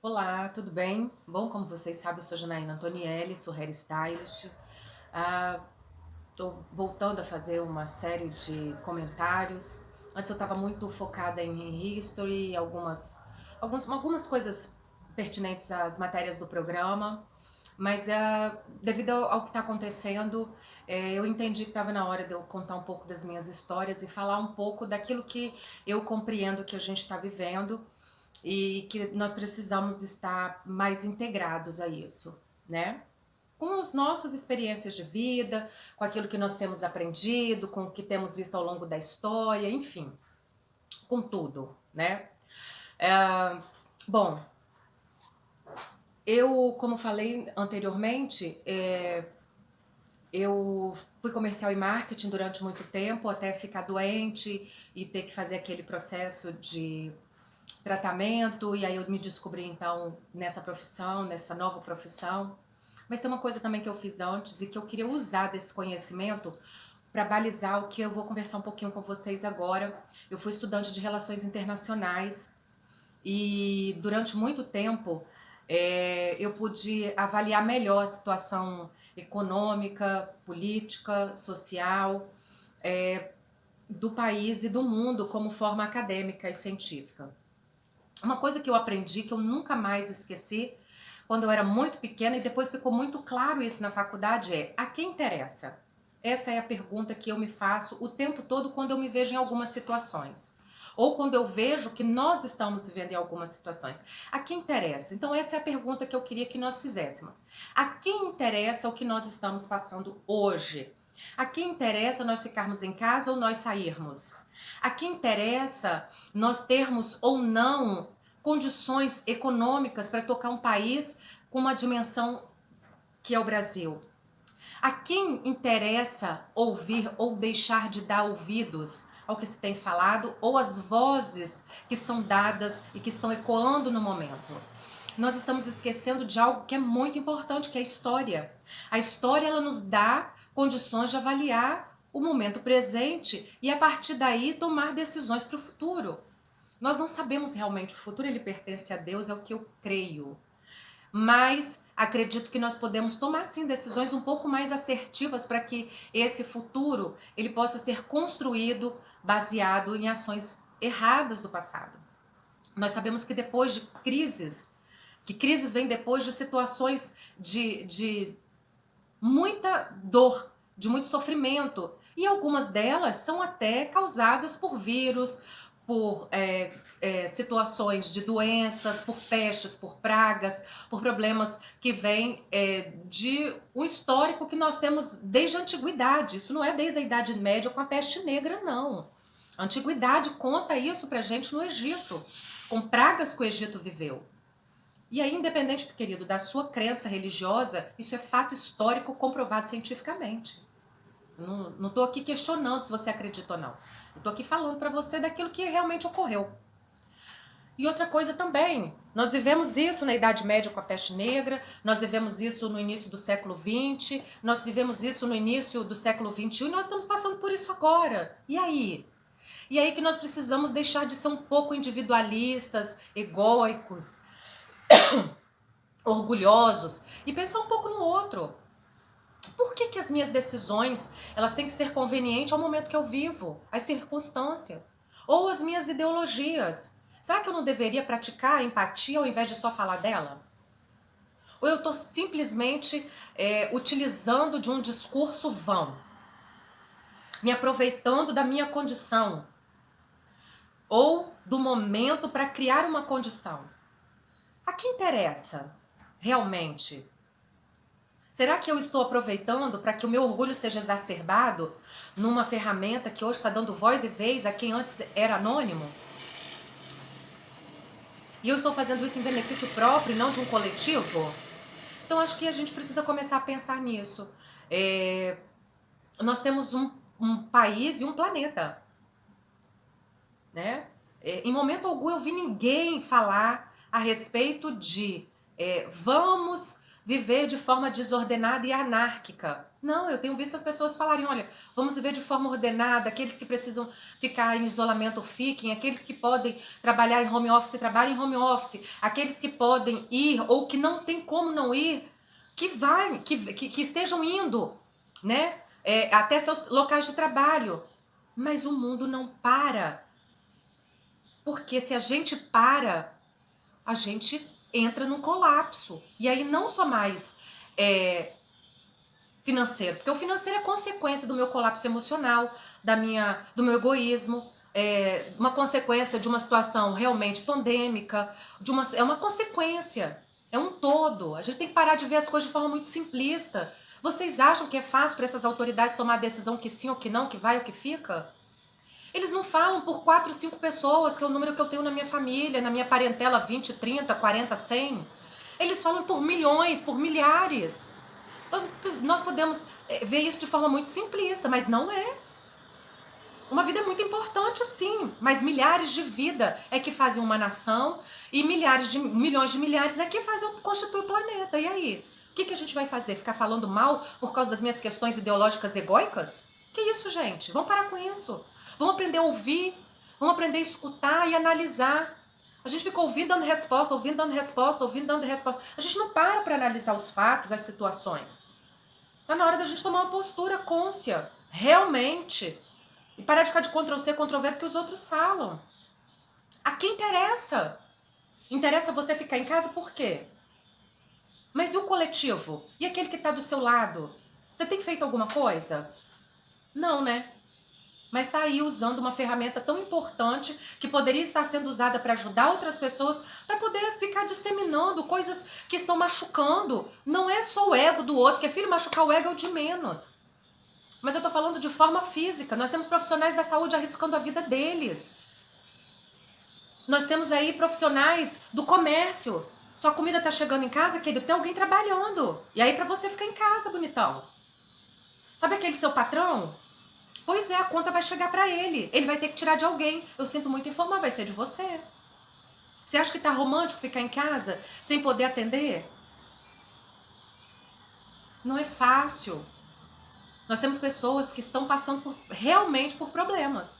Olá, tudo bem? Bom, como vocês sabem, eu sou Janaína Antonielli, sou hairstylist. Estou voltando a fazer uma série de comentários. Antes eu estava muito focada em history, algumas coisas pertinentes às matérias do programa, mas devido ao que está acontecendo, eu entendi que estava na hora de eu contar um pouco das minhas histórias e falar um pouco daquilo que eu compreendo que a gente está vivendo e que nós precisamos estar mais integrados a isso, né? Com as nossas experiências de vida, com aquilo que nós temos aprendido, com o que temos visto ao longo da história, enfim, com tudo, né? É, bom, eu, como falei anteriormente, eu fui comercial e marketing durante muito tempo, até ficar doente e ter que fazer aquele processo de tratamento, e aí eu me descobri então nessa profissão, nessa nova profissão. Mas tem uma coisa também que eu fiz antes e que eu queria usar desse conhecimento para balizar o que eu vou conversar um pouquinho com vocês agora. Eu fui estudante de relações internacionais e durante muito tempo eu pude avaliar melhor a situação econômica, política, social do país e do mundo como forma acadêmica e científica. Uma coisa que eu aprendi, que eu nunca mais esqueci, quando eu era muito pequena, e depois ficou muito claro isso na faculdade, é: a quem interessa? Essa é a pergunta que eu me faço o tempo todo quando eu me vejo em algumas situações. Ou quando eu vejo que nós estamos vivendo em algumas situações. A quem interessa? Então, essa é a pergunta que eu queria que nós fizéssemos. A quem interessa o que nós estamos passando hoje? A quem interessa nós ficarmos em casa ou nós sairmos? A quem interessa nós termos ou não condições econômicas para tocar um país com uma dimensão que é o Brasil? A quem interessa ouvir ou deixar de dar ouvidos ao que se tem falado ou às vozes que são dadas e que estão ecoando no momento? Nós estamos esquecendo de algo que é muito importante, que é a história. A história, ela nos dá condições de avaliar o momento presente e a partir daí tomar decisões para o futuro. Nós não sabemos realmente, o futuro ele pertence a Deus, é o que eu creio. Mas acredito que nós podemos tomar sim decisões um pouco mais assertivas para que esse futuro ele possa ser construído baseado em ações erradas do passado. Nós sabemos que depois de crises, que crises vêm depois de situações de muita dor, de muito sofrimento. E algumas delas são até causadas por vírus, por situações de doenças, por pestes, por pragas, por problemas que vêm de um histórico que nós temos desde a antiguidade. Isso não é desde a Idade Média com a peste negra, não. A antiguidade conta isso pra gente no Egito, com pragas que o Egito viveu. E aí, independente, querido, da sua crença religiosa, isso é fato histórico comprovado cientificamente. Não estou aqui questionando se você acredita ou não. Eu estou aqui falando para você daquilo que realmente ocorreu. E outra coisa também, nós vivemos isso na Idade Média com a peste negra, nós vivemos isso no início do século XX, nós vivemos isso no início do século XXI e nós estamos passando por isso agora. E aí? E aí que nós precisamos deixar de ser um pouco individualistas, egóicos, orgulhosos e pensar um pouco no outro. Por que as minhas decisões elas têm que ser convenientes ao momento que eu vivo, às circunstâncias? Ou as minhas ideologias? Será que eu não deveria praticar a empatia ao invés de só falar dela? Ou eu estou simplesmente utilizando de um discurso vão, me aproveitando da minha condição ou do momento para criar uma condição? A que interessa realmente? Será que eu estou aproveitando para que o meu orgulho seja exacerbado numa ferramenta que hoje está dando voz e vez a quem antes era anônimo? E eu estou fazendo isso em benefício próprio e não de um coletivo? Então acho que a gente precisa começar a pensar nisso. Nós temos um país e um planeta, né? Em momento algum eu vi ninguém falar a respeito de vamos viver de forma desordenada e anárquica. Não, eu tenho visto as pessoas falarem, olha, vamos viver de forma ordenada, aqueles que precisam ficar em isolamento fiquem, aqueles que podem trabalhar em home office, trabalhem em home office, aqueles que podem ir ou que não tem como não ir, que estejam indo, né? Até seus locais de trabalho. Mas o mundo não para. Porque se a gente para, a gente entra num colapso. E aí não só mais financeiro, porque o financeiro é consequência do meu colapso emocional, do meu egoísmo, uma consequência de uma situação realmente pandêmica, é uma consequência, é um todo. A gente tem que parar de ver as coisas de forma muito simplista. Vocês acham que é fácil para essas autoridades tomar a decisão que sim ou que não, que vai ou que fica? Eles não falam por 4, 5 pessoas, que é o número que eu tenho na minha família, na minha parentela, 20, 30, 40, 100. Eles falam por milhões, por milhares. Nós podemos ver isso de forma muito simplista, mas não é. Uma vida é muito importante, sim, mas milhares de vidas é que fazem uma nação e milhões de milhares é que constituem o planeta. E aí? O que a gente vai fazer? Ficar falando mal por causa das minhas questões ideológicas egóicas? Que isso, gente? Vamos parar com isso. Vamos aprender a ouvir, vamos aprender a escutar e analisar. A gente fica ouvindo, dando resposta, ouvindo, dando resposta, ouvindo, dando resposta. A gente não para analisar os fatos, as situações. Tá na hora da gente tomar uma postura cônscia, realmente. E parar de ficar de Ctrl-C, Ctrl-V porque os outros falam. A quem interessa? Interessa você ficar em casa por quê? Mas e o coletivo? E aquele que está do seu lado? Você tem feito alguma coisa? Não, né? Mas está aí usando uma ferramenta tão importante que poderia estar sendo usada para ajudar outras pessoas, para poder ficar disseminando coisas que estão machucando. Não é só o ego do outro, porque filho, machucar o ego é o de menos. Mas eu tô falando de forma física. Nós temos profissionais da saúde arriscando a vida deles. Nós temos aí profissionais do comércio. Sua comida tá chegando em casa, querido, tem alguém trabalhando. E aí pra você ficar em casa, bonitão. Sabe aquele seu patrão? Pois é, a conta vai chegar pra ele. Ele vai ter que tirar de alguém. Eu sinto muito informar, vai ser de você. Você acha que tá romântico ficar em casa sem poder atender? Não é fácil. Nós temos pessoas que estão passando realmente por problemas.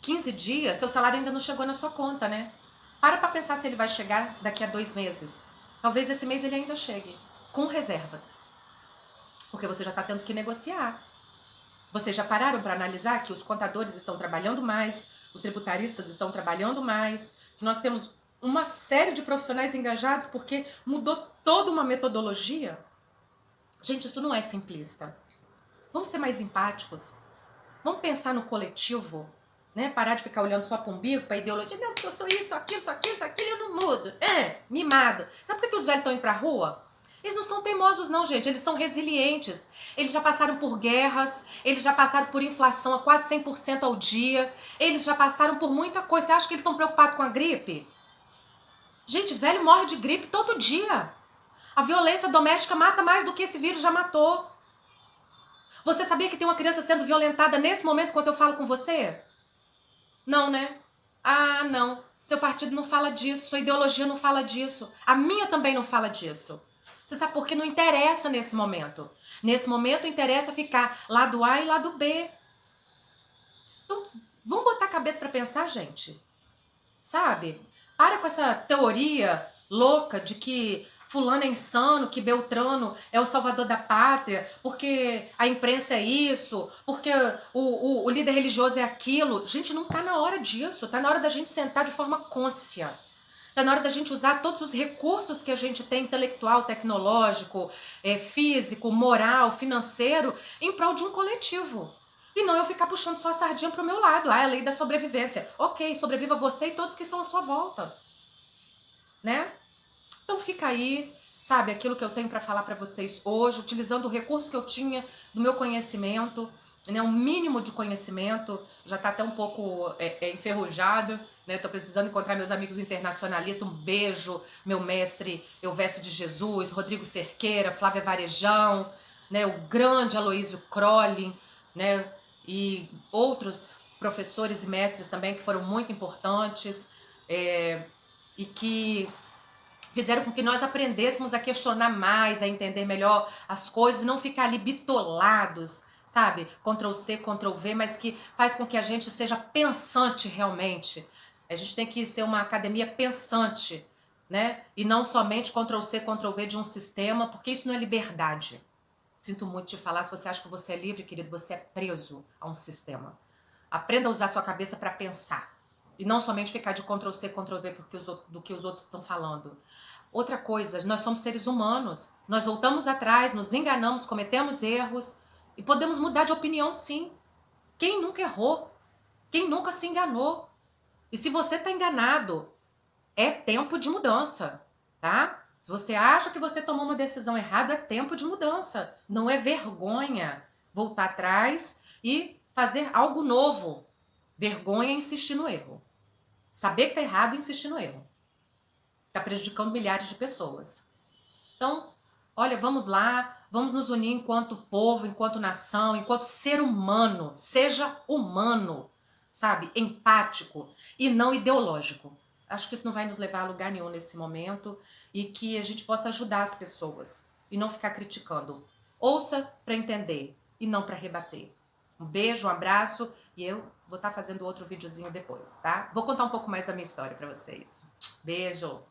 15 dias, seu salário ainda não chegou na sua conta, né? Para pra pensar se ele vai chegar daqui a 2 meses. Talvez esse mês ele ainda chegue, com reservas. Porque você já tá tendo que negociar. Vocês já pararam para analisar que os contadores estão trabalhando mais, os tributaristas estão trabalhando mais, que nós temos uma série de profissionais engajados porque mudou toda uma metodologia? Gente, isso não é simplista. Vamos ser mais empáticos. Vamos pensar no coletivo, né? Parar de ficar olhando só para o umbigo, para a ideologia. Não, porque eu sou isso, aquilo, eu não mudo. Mimado. Sabe por que os velhos estão indo para a rua? Eles não são teimosos não, gente. Eles são resilientes. Eles já passaram por guerras, eles já passaram por inflação a quase 100% ao dia, eles já passaram por muita coisa. Você acha que eles estão preocupados com a gripe? Gente, velho morre de gripe todo dia. A violência doméstica mata mais do que esse vírus já matou. Você sabia que tem uma criança sendo violentada nesse momento quando eu falo com você? Não, né? Ah, não. Seu partido não fala disso, sua ideologia não fala disso. A minha também não fala disso. Você sabe por que não interessa nesse momento? Nesse momento interessa ficar lado A e lado B. Então, vamos botar a cabeça pra pensar, gente. Sabe? Para com essa teoria louca de que fulano é insano, que Beltrano é o salvador da pátria, porque a imprensa é isso, porque o líder religioso é aquilo. Gente, não tá na hora disso. Tá na hora da gente sentar de forma cônscia. Tá na hora da gente usar todos os recursos que a gente tem, intelectual, tecnológico, físico, moral, financeiro, em prol de um coletivo. E não eu ficar puxando só a sardinha pro meu lado. Ah, é a lei da sobrevivência. Ok, sobreviva você e todos que estão à sua volta. Né? Então fica aí, sabe, aquilo que eu tenho para falar para vocês hoje, utilizando o recurso que eu tinha do meu conhecimento, né, um mínimo de conhecimento, já tá até um pouco enferrujado, né, tô precisando encontrar meus amigos internacionalistas, um beijo, meu mestre Elvésio de Jesus, Rodrigo Cerqueira, Flávia Varejão, né, o grande Aloísio Crolli, né, e outros professores e mestres também que foram muito importantes, e que fizeram com que nós aprendêssemos a questionar mais, a entender melhor as coisas, não ficar ali bitolados, sabe? Ctrl C, Ctrl V, mas que faz com que a gente seja pensante realmente. A gente tem que ser uma academia pensante, né? E não somente Ctrl C, Ctrl V de um sistema, porque isso não é liberdade. Sinto muito te falar, se você acha que você é livre, querido, você é preso a um sistema. Aprenda a usar sua cabeça para pensar. E não somente ficar de Ctrl C, Ctrl V do que os outros estão falando. Outra coisa, nós somos seres humanos. Nós voltamos atrás, nos enganamos, cometemos erros e podemos mudar de opinião, sim. Quem nunca errou? Quem nunca se enganou? E se você está enganado, é tempo de mudança, tá? Se você acha que você tomou uma decisão errada, é tempo de mudança. Não é vergonha voltar atrás e fazer algo novo. Vergonha é insistir no erro. Saber que tá errado e insistir no erro. Tá prejudicando milhares de pessoas. Então, olha, vamos lá, vamos nos unir enquanto povo, enquanto nação, enquanto ser humano. Seja humano, sabe? Empático e não ideológico. Acho que isso não vai nos levar a lugar nenhum nesse momento e que a gente possa ajudar as pessoas e não ficar criticando. Ouça para entender e não para rebater. Um beijo, um abraço e eu vou estar fazendo outro videozinho depois, tá? Vou contar um pouco mais da minha história para vocês. Beijo!